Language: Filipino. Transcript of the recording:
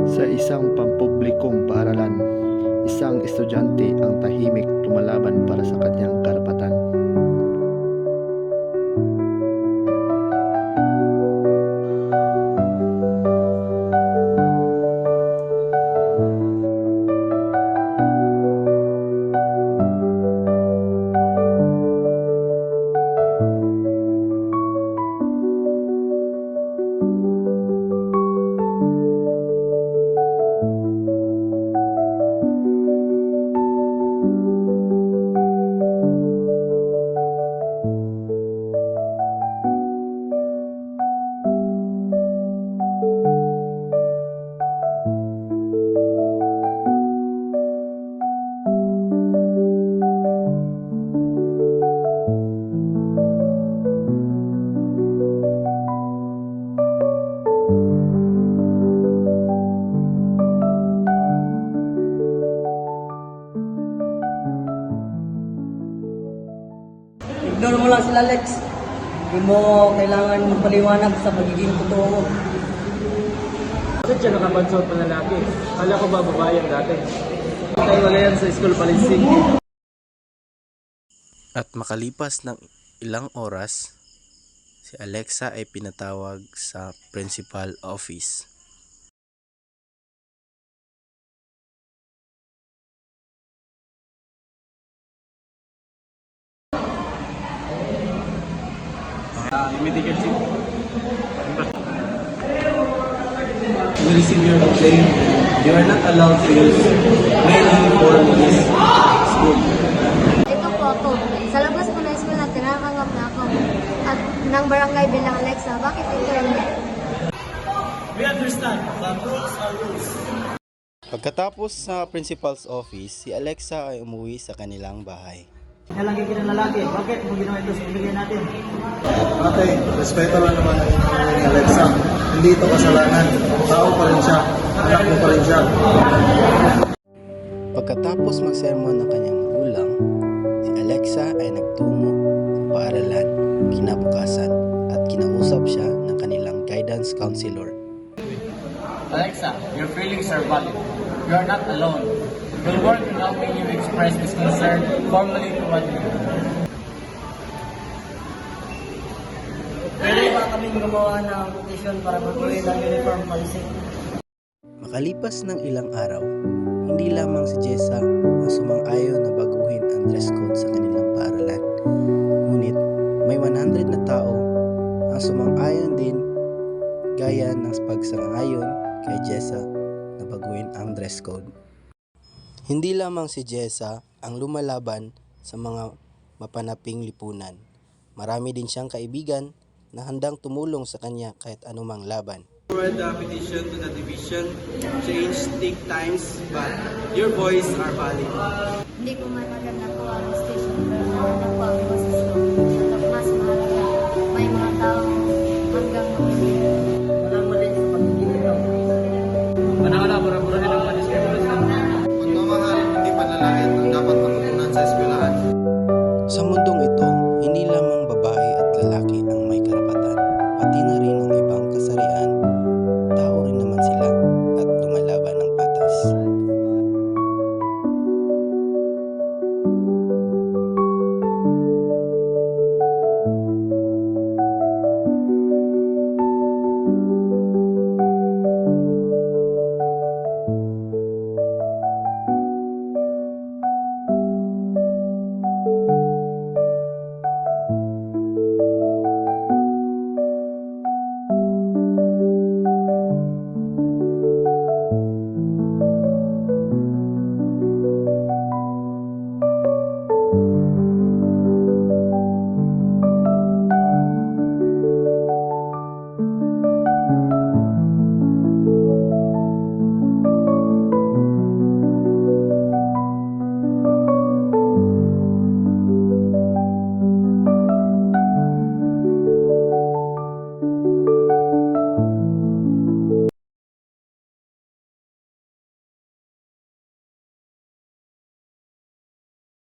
Sa isang pampublikong paaralan, isang estudyante ang tahimik tumalaban para sa kanyang karapatan. Ignore mo lang sila, Lex. Hindi mo kailangan magpaliwanag sa pagiging totoo mo. Bakit siya nakapansot na lalaki? Kala ko ba babae ang dati? Tayo wala yan sa school palising. At makalipas ng ilang oras, si Alexa ay pinatawag sa principal office. Immediate check. We receive your complaint. You are not allowed to use male uniform in this school. Ito po ako. Sa labas po na school na tinakangap na ako. At ng barangay bilang Alexa, bakit ito hindi? We understand that rules are rules. Pagkatapos sa principal's office, si Alexa ay umuwi sa kanilang bahay. Nalagay ka ng lalaki. Bakit mo ginawa ito sa pamilya natin? Ate, respeto lang naman ang inyong ni Alexa. Hindi ito kasalanan. Tao pa rin siya. Anak mo pa rin siya. Pagkatapos magsermon ng kanyang magulang, si Alexa ay nagtungo sa paaralan kinabukasan at kinausap siya ng kanilang guidance counselor. Alexa, your feelings are valid. You are not alone. We'll work in helping you express this concern formally to one another. Pwede ba kaming gumawa ng petition para baguhin ang uniform policy? Makalipas ng ilang araw, hindi lamang si Jessa ang sumang-ayon na baguhin ang dress code sa kanilang paaralan. Ngunit may 100 na tao ang sumang-ayon din gaya ng pagsang-ayon kay Jessa na baguhin ang dress code. Hindi lamang si Jessa ang lumalaban sa mga mapanaping lipunan. Marami din siyang kaibigan na handang tumulong sa kanya kahit anumang laban. Forward the petition to the division. Change take times, but your voice are valid. Hindi ko man maganda po ang station pero naman po ako sa